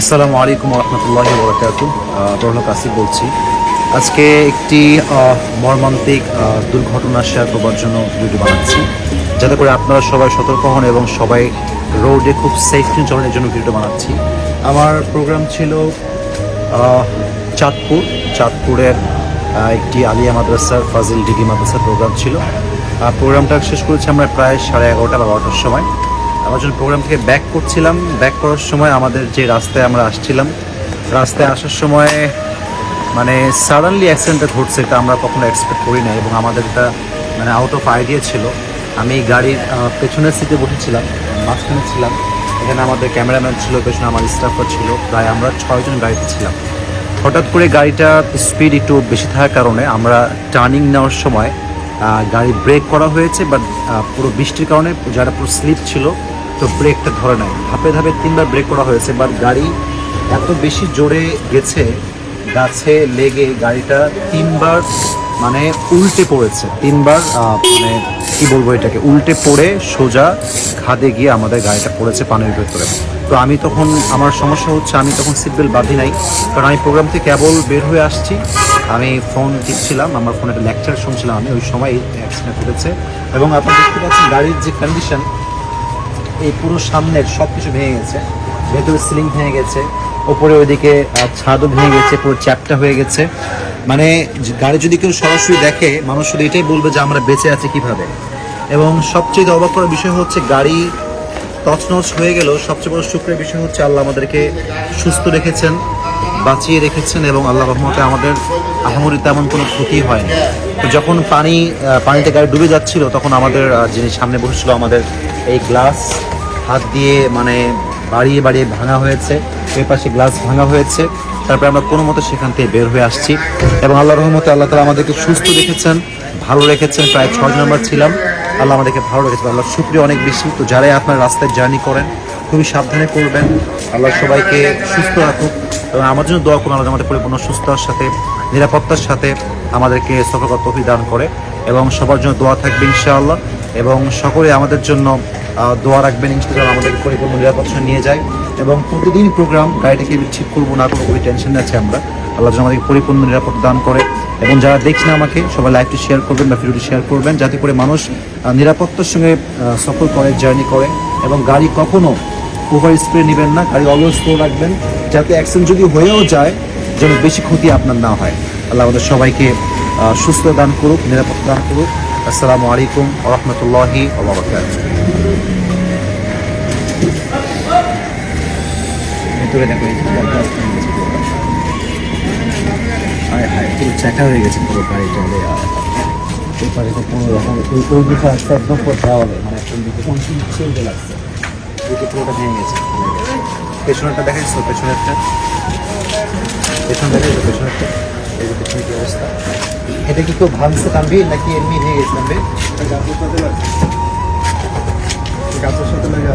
আসসালামু আলাইকুম রহমতুল্লাহি বরকাতুহ। বড়লোক আসিফ বলছি। আজকে একটি মর্মান্তিক দুর্ঘটনা শেয়ার করবার জন্য ভিডিও বানাচ্ছি, যাতে করে আপনারা সবাই সতর্ক হন এবং সবাই রোডে খুব সেফলি চলার জন্য ভিডিও বানাচ্ছি। আমার প্রোগ্রাম ছিল চাঁদপুরের একটি আলিয়া মাদ্রাসার ফাজিল ডিগ্রি মাদ্রাসার প্রোগ্রাম ছিল। প্রোগ্রামটা শেষ করেছি আমরা প্রায় 11:30 বা 12টার সময়। আমার যখন প্রোগ্রাম থেকে ব্যাক করার সময় আমাদের যে রাস্তায় আমরা আসছিলাম, রাস্তায় আসার সময় মানে সাডেনলি অ্যাক্সিডেন্টটা ঘটছে, এটা আমরা কখনো এক্সপেক্ট করি না এবং আমাদের এটা মানে আউট অফ আইডিয়া ছিল। আমি গাড়ির পেছনের সিটে বসেছিলাম, মাঝখানে ছিলাম, এখানে আমাদের ক্যামেরাম্যান ছিল, পেছনে আমার স্টাফরা ছিল, প্রায় আমরা 6 জন গাড়িতে ছিলাম। হঠাৎ করে গাড়িটা স্পিড একটু বেশি থাকার কারণে আমরা টার্নিং নেওয়ার সময় গাড়ি ব্রেক করা হয়েছে, বাট পুরো বৃষ্টির কারণে যারা পুরো স্লিপ ছিল, তো ব্রেকটা ধরে নাই। ধাপে 3বার ব্রেক করা হয়েছে, বাট গাড়ি এত বেশি জোরে গেছে, গাছে লেগে গাড়িটা 3বার মানে উল্টে পড়েছে। 3বার মানে কি বলবো, এটাকে উল্টে পড়ে সোজা খাদে গিয়ে আমাদের গাড়িটা পড়েছে পানির ভেতরে। তো আমি তখন, আমার সমস্যা হচ্ছে আমি তখন সিট বেল্ট বাঁধি নাই, কারণ আমি প্রোগ্রাম থেকে কেবল বের হয়ে আসছি। আমি ফোন টিপছিলাম, আমার ফোনে একটা লেকচার শুনছিলাম, আমি ওই সময় অ্যাক্সিডেন্ট ঘটেছে। এবং আপনি দেখতে পাচ্ছেন গাড়ির যে কন্ডিশন, এই পুরো সামনের সব কিছু ভেঙে গেছে, ভেতরে সিলিং ভেঙে গেছে, ওপরে ওইদিকে ছাদও ভেঙে গেছে, পুরো চ্যাপটা হয়ে গেছে। মানে গাড়ি যদি কেউ সরাসরি দেখে, মানুষ শুধু এটাই বলবে যে আমরা বেঁচে আছি কিভাবে। এবং সবচেয়ে অবাক করার বিষয় হচ্ছে গাড়ি তছনছ হয়ে গেল, সবচেয়ে বড় শুকরের বিষয় হচ্ছে আল্লাহ আমাদেরকে সুস্থ রেখেছেন, বাঁচিয়ে রেখেছেন এবং আল্লাহ রহমতে আমাদের আহামরি তেমন কোনো ক্ষতি হয়নি। তো যখন পানিতে গাড়ি ডুবে যাচ্ছিল, তখন আমাদের যিনি সামনে বসেছিল, আমাদের এই গ্লাস হাত দিয়ে মানে বাড়িয়ে ভাঙা হয়েছে, এর পাশে গ্লাস ভাঙা হয়েছে। তারপরে আমরা কোনো মতো সেখান থেকে বের হয়ে আসছি এবং আল্লাহ রহমতে আল্লাহ তাআলা আমাদেরকে সুস্থ রেখেছেন, ভালো রেখেছেন। প্রায় 6 জন আমরা ছিলাম, আল্লাহ আমাদেরকে ভালো রেখেছেন, আল্লাহ শুকরিয়া অনেক বেশি। তো যারাই আপনার রাস্তায় জার্নি করেন, খুবই সাবধানে করবেন। আল্লাহ সবাইকে সুস্থ রাখুক এবং আমার জন্য দোয়া করুন, আল্লাহ আমাদের পরিপূর্ণ সুস্থতার সাথে, নিরাপত্তার সাথে আমাদেরকে সফর করার তৌফিক দান করে। এবং সবার জন্য দোয়া থাকবে ইনশাআল্লাহ, এবং সকলে আমাদের জন্য দোয়া রাখবেন ইনশাআল্লাহ, আমাদেরকে পরিপূর্ণ নিরাপত্তা নিয়ে যায়। এবং প্রতিদিন প্রোগ্রাম গাড়িটাকে ঠিক করবো না করবো ওই টেনশন আছে আমরা, আল্লাহ যেন আমাদেরকে পরিপূর্ণ নিরাপত্তা দান করে। এবং যারা দেখছেন আমাকে, সবাই লাইভটি শেয়ার করবেন বা ভিডিওটি শেয়ার করবেন, যাতে করে মানুষ নিরাপত্তার সঙ্গে সফর করে, জার্নি করে। এবং গাড়ি কখনো ওভার স্পিড নেবেন না, গাড়ি অলওয়েজ স্লো রাখবেন, যাতে অ্যাক্সিডেন্ট যদি হয়েও যায় যেন বেশি ক্ষতি আপনার না হয়। আল্লাহ আমাদের সবাইকে সুস্থ দান করুক, নিরাপত্তা দান করুক। আসসালামু আলাইকুম রহমতুল্লাহি ওয়া বারাকাতুহু। ভিতরে দেখো পুরো চ্যাকা হয়ে গেছে পুরো গাড়িটা। এই পাশে তো কোনো রকম ওই দিকে আসতে একদম পুরো দেওয়ালে, মানে একদম দিকে চলতে লাগছে, দিকে পুরোটা ভেঙে গেছে। পেছনেরটা দেখাইছো, পেছনেরটা এই যে পেছনে কি অবস্থা। এটা কি কেউ ভাঙছে তানভীর, নাকি এমনি ভেঙে গেছে তানভীর? গাছের সাথে লাগে